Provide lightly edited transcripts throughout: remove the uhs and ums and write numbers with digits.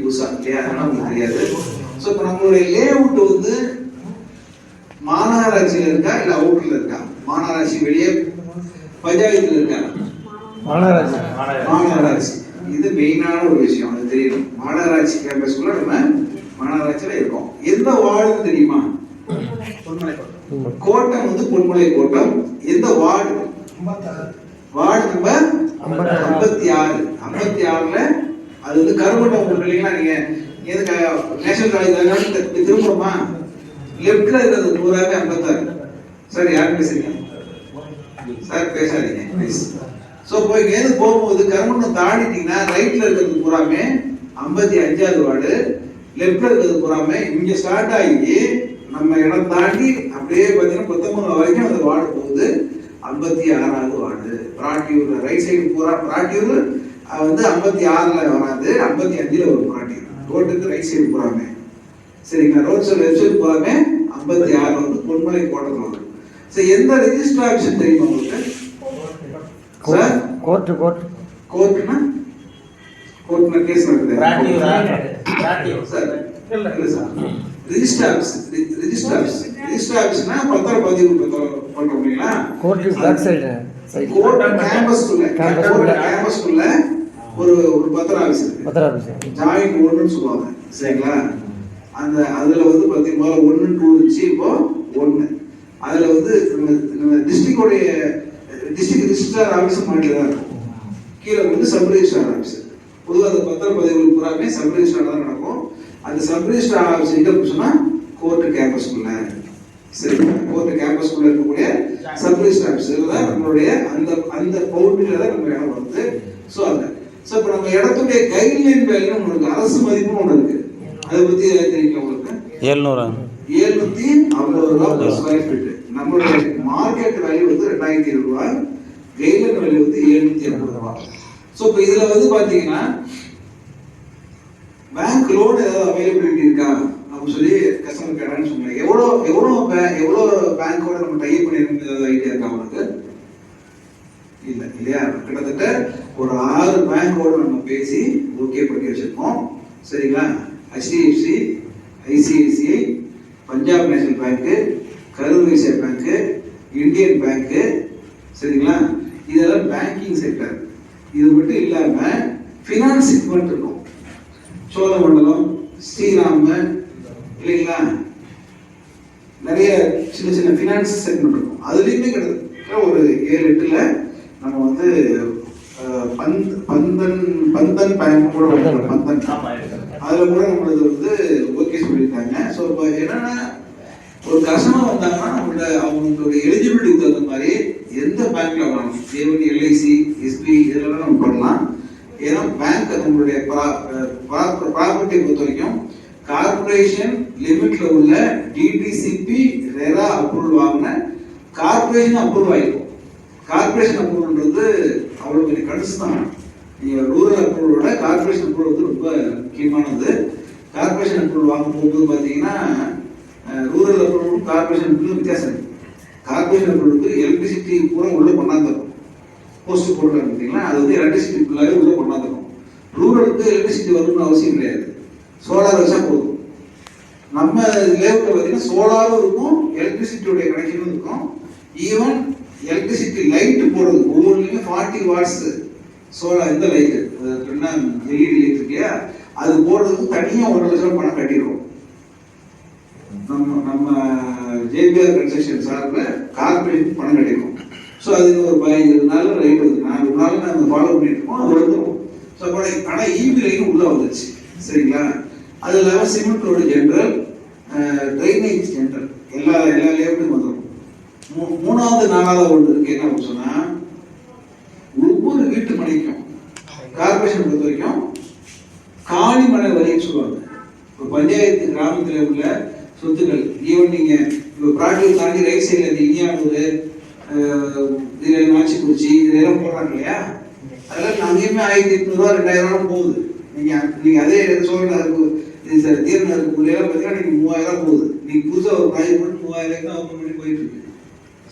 புதுசா இல்லையா, அதெல்லாம் உங்களுக்கு தெரியாது. ஸோ இப்போ நம்மளுடைய லே அவுட் வந்து மாநகராட்சியில் இருக்கா இல்லை அவுட்ல இருக்கா? மாநகராட்சி வெளியே பஞ்சாயத்துல இருக்கா? மாநகராட்சி. இது மெயினான ஒரு விஷயம், அது தெரியணும். மாநகராட்சி கேம்பஸ்குள்ள நம்ம மாநகராட்சியில இருக்கோம். எந்த வார்டுன்னு தெரியுமா? கோட்டம் வந்து பொன்மலை கோட்டம். எந்த வார்டு? Ward number 56. 56ல அது வந்து கருமண்டம் உங்களுக்கு இல்லைங்களா? நீங்க எதுக்கு நேஷனல் காலேஜ் திரும்புறோமா? லெப்ட்ல இருக்கிறது பூராவே 56. சார் யார் பேசுறீங்க? சார் பேசாதீங்க ப்ளீஸ். ஸோ போய் எது போகும்போது கருமண்டம் தாண்டிட்டீங்கன்னா ரைட்ல இருக்கிறது பூராமே 55வது வார்டு, லெப்ட்ல இருக்கிறது பூராமே இங்க ஸ்டார்ட் ஆகி நம்ம இடம் தாண்டி அப்படியே பார்த்தீங்கன்னா 19 வரைக்கும் அந்த வார்டு போகுது. 56வது வார்டு பிராட்டியூர். ரைட் சைடு பூரா பிராட்டியூர் வந்து 56ல வராது, 55ல வரும் பிராட்டியூர். ரோட்டுக்கு ரைட் சைடு பூராமே சரிங்களா? ரோட் சைடு லெஃப்ட் சைடு பூராமே 56 வந்து பொன்மலை கோட்டத்தில் வரும். சரி, எந்த ரெஜிஸ்டர் ஆஃபீஸ் தெரியுமா உங்களுக்கு? சார் கோர்ட்னா கேஸ் நடக்குது சார். இல்ல சார், ரெஜிஸ்டர் ஆஃபீஸ். ரெஜிஸ்டர் ஆஃபீஸ்னா பத்திர பதிவு பண்றோம் இல்லைங்களா? கோர்ட் பேக் சைடு கோர்ட் கேம்பஸ்க்குள்ள ஒரு பத்திர ஆஃபீஸ் இருக்கு. ஜாயிண்ட் ஒன்றுன்னு சொல்லுவாங்க சரிங்களா? அந்த அதுல வந்து பார்த்தீங்கன்னா 1, 2 இருந்துச்சு, இப்போ 1. அதுல வந்து நம்ம டிஸ்ட்ரிக்டோடைய டிஸ்ட்ரிக்ட் ரிஜிஸ்ட்ரார் ஆஃபீஸ் மாட்டில தான் இருக்கும். கீழே வந்து சப் ரிஜிஸ்ட்ரார் ஆஃபீஸ். பொதுவாக அந்த பத்திர பதிவுகள் பூராமே சப் ரிஜிஸ்ட்ரார் தான் நடக்கும். அந்த சப் ரிஜிஸ்ட்ரார் ஆஃபீஸ் எங்க போச்சுன்னா கோர்ட் கேம்பஸ்குள்ள சரிங்களா? கோர்ட் கேம்பஸ்குள்ள இருக்கக்கூடிய சப் ரிஜிஸ்ட்ரார் ஆஃபீஸ் தான் நம்மளுடைய அந்த பவுண்டரியில தான் நம்ம இடம் வருது. ஸோ அந்த இப்போ நம்ம இடத்துடைய கைட்லைன் வேல்யூ உங்களுக்கு அரசு மதிப்புன்னு ஒன்று இருக்கு. அதை பத்தி தெரியுங்களா உங்களுக்கு? 750 ரூபாய் ஸ்கொயர் ஃபீட். நம்மளுடைய மார்க்கெட் வேல்யூ வந்து 2020 ரூபாய், கைட்லைன் வேல்யூ வந்து 780 ரூபாய். ஸோ இப்போ இதுல வந்து பாத்தீங்கன்னா பேங்க் லோன் ஏதாவது அவைலபிலிட்டி இருக்கா அப்படின்னு சொல்லி கஸ்டமர் கேட்டான்னு சொன்னாங்க. எவ்வளோ பேங்கோட நம்ம டைப் பண்ணிருக்கோம் ஏதாவது ஐடியா இருக்கா உங்களுக்கு? இல்லையா? கிட்டத்தட்ட ஒரு 6 பேங்கோட நம்ம பேசி ஓகே பண்ணி வச்சிருக்கோம் சரிங்களா? HDFC, ICICI, Punjab national bank, Karur Vysya bank, Indian bank சரிங்களா? இதெல்லாம் பேங்கிங் செக்டர். இது மட்டும் இல்லாம ஃபினான்ஸ் செக்மெண்ட் இருக்கும். சோழமண்டலம், ஸ்ரீராம் இல்லைங்களா? நிறைய சின்ன சின்ன ஃபினான்ஸ் செக்மெண்ட் இருக்கும். அதுலேயுமே கிட்டத்தட்ட ஒரு 7-8ல நம்ம வந்து பந்தன் பேங்க் கூட பந்தன் அதில் கூட நம்மளது வந்து ஓகே சொல்லியிருக்காங்க. ஸோ இப்போ என்னன்னா ஒரு கஸ்டமர் வந்தாங்கன்னா அவங்களுடைய எலிஜிபிலிட்டி தகுந்த மாதிரி எந்த பேங்க்ல வரணும், ஏவன், LIC, SB இதெல்லாம் நம்ம பண்ணலாம். ஏன்னா பேங்க் நம்மளுடைய ப்ராப்பர்ட்டியை பொறுத்த வரைக்கும் கார்பரேஷன் லிமிட்ல உள்ள DTCP ரெரா அப்ரூவல் வாங்கின கார்பரேஷன் அப்ரூவல் ஆகிருக்கும். கார்பரேஷன் அப்ரூவல்ன்றது அவ்வளோ பெரிய கடுசு தான். நீங்கள் ரூரல் அப்ரூவலோட கார்பரேஷன் அப்ரூவல் வந்து ரொம்ப முக்கியமானது. கார்பரேஷன் அப்ரூவல் வாங்க போகும்போது பார்த்தீங்கன்னா ரூரல் அப்ரூவலுக்கும் கார்பரேஷன் அப்ரூவல் வித்தியாசம் இருக்குது. கார்பரேஷன் அப்ரூவலுக்கு எலக்ட்ரிசிட்டி பூரா உள்ளே கொண்டாந்துருக்கும். போஸ்ட் போடுறாங்க பார்த்தீங்களா, அது வந்து எலக்ட்ரிசிட்டி ஃபுல்லாகவே உள்ளே கொண்டாந்துருக்கும். ரூரலுக்கு எலக்ட்ரிசிட்டி வரணும்னு அவசியம் கிடையாது, சோலார் வச்சா போதும். நம்ம லேவுல பார்த்தீங்கன்னா சோலாரும் இருக்கும், எலக்ட்ரிசிட்டியோடைய கனெக்ஷனும் இருக்கும். ஈவன் எலக்ட்ரிசிட்டி லைட் போடுறது ஒவ்வொன்றுலையுமே 40 வாட்ஸ் சோலார் இந்த லைட்டு என்ன LED லைட் இருக்கியா, அது போடுறதுக்கு தனியாக 1 லட்சம் பணம் கட்டிடுவோம். நம்ம JBR கன்ஸ்ட்ரக்ஷன் சார்பில் கார்பரேஷன் பணம் கட்டிடுவோம். ஸோ அது ஒரு 15 நாள் லைட் வருது, 4 நாள் நம்ம ஃபாலோ பண்ணிட்டு இருக்கோம், அது வந்துடும். ஸோ ஆனால் EV லைனும் உள்ளே வந்துருச்சு சரிங்களா? அது இல்லாமல் cement road general, drainage general எல்லா லேவுக்கும் வந்துடும். 3வது 4வது ஒன்று இருக்கு. என்ன அப்படின்னு சொன்னா ஒவ்வொரு வீட்டு மனைக்கும் கார்பரேஷன் பொறுத்த வரைக்கும் காணி மனை வரின்னு சொல்லுவாங்க. இப்போ பஞ்சாயத்து கிராமத்தில் உள்ள சொத்துக்கள் ஈவன் நீங்க இப்போ பிராட்டியூர் தாண்டி ரைட் சைடில் இனியானூர், இதில் நாச்சிக்குறிச்சி இதெல்லாம் போடுறாங்க இல்லையா? அதெல்லாம் அங்கேயுமே 1800 ரூபா 2000 ரூபா போகுது. நீங்கள் அதே சோழநகருக்கு தீர்நகருக்கு எல்லாம் பார்த்தீங்கன்னா நீங்கள் 3000 போகுது. நீங்கள் புதுசாக ஒரு ப்ராஜெக்ட் பண்ணி 3000 தான் ஓப்பன் பண்ணி போயிட்டு இருக்கு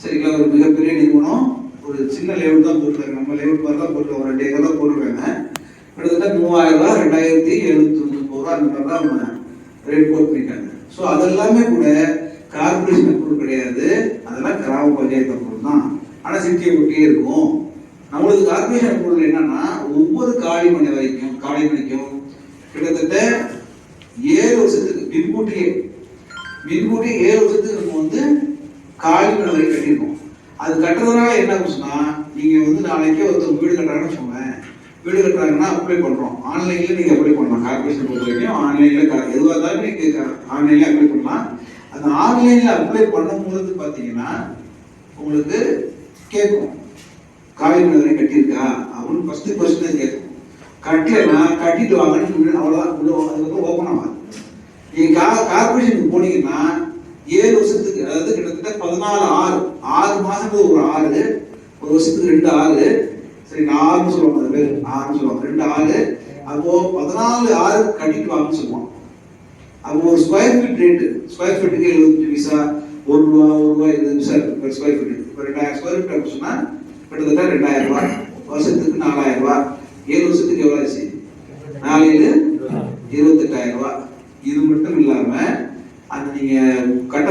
சரிங்களா? ஒரு மிகப்பெரிய நிறுவனம் ஒரு சின்ன லேவுட் தான் போட்டுருக்காங்க. நம்ம லேவுட் மாதிரி தான் போட்டுருக்கோம், ஒரு 2 ஏக்கர் தான் போட்டுருக்காங்க. கிட்டத்தட்ட 3000 ரூபா 2071 ரூபா அந்த மாதிரி தான் அவங்க ரேட் கோட் பண்ணிட்டாங்க. ஸோ அதெல்லாமே கூட கார்பரேஷன் அப்ரூவல் கிடையாது, அதெல்லாம் கிராம பஞ்சாயத்து அப்ரூவல் தான். ஆனால் சிட்டியை ஒட்டியே இருக்கும். நம்மளுக்கு கார்பரேஷன் அப்ரூவல் என்னன்னா ஒவ்வொரு காளிமனைக்கும் கிட்டத்தட்ட 7 வருஷத்துக்கு மின்கூட்டியே 7 வருஷத்துக்கு நம்ம வந்து காளிமனை வரை கட்டியிருக்கோம். அது கட்டுறதுனால என்ன ஆகுச்சுன்னா, நீங்க வந்து நாளைக்கே ஒருத்தர் வீடு கட்டுறாங்கன்னு வச்சுக்கோங்க, வீடு கட்டுறாங்கன்னா அப்ளை பண்றோம், ஆன்லைன்ல நீங்க அப்ளை பண்ணலாம். கார்பரேஷன் பொறுத்த வரைக்கும் ஆன்லைன்ல எதுவாக இருந்தாலும் நீங்க ஆன்லைன்ல அப்ளை பண்ணலாம். அந்த ஆன்லைன்ல அப்ளை பண்ணும்போது பாத்தீங்கன்னா உங்களுக்கு கேட்கும் காளிமனை வரை கட்டியிருக்கா அப்படின்னு ஃபர்ஸ்ட் கேட்கும். கட்டலைன்னா கட்டிட்டு வாங்கன்னு அவ்வளோதான், அதுக்கப்புறம் ஓப்பன் ஆகாது. நீங்க கார்பரேஷனுக்கு போனீங்கன்னா 7 வருஷத்துக்கு, அதாவது கிட்டத்தட்ட 14 மாசத்துக்கு ஒரு 6, ஒரு வருஷத்துக்கு 2 6, சரி 6 சொல்லுவாங்க, அது பேர் 6 சொல்லுவாங்க, 2 6, அப்போ 14 6 கட்டிட்டு வாங்கன்னு சொல்லுவாங்க. அப்போ ஒரு ஸ்கொயர் ஃபீட் ரேட்டு, ஸ்கொயர் ஃபீட்டுக்கு 75 பைசா, ₹1 20 பைசா இருக்கு ஸ்கொயர் ஃபீட். இப்போ 2000 ஸ்கொயர் ஃபீட் அப்படின்னு சொன்னா கிட்டத்தட்ட 2000 ரூபாய், வருஷத்துக்கு 4000 ரூபாய், 7 வருஷத்துக்கு எவ்வளோ ஆச்சு? 4 7 28,000 ரூபாய். இது மட்டும் இல்லாம அந்த நீங்க கட்ட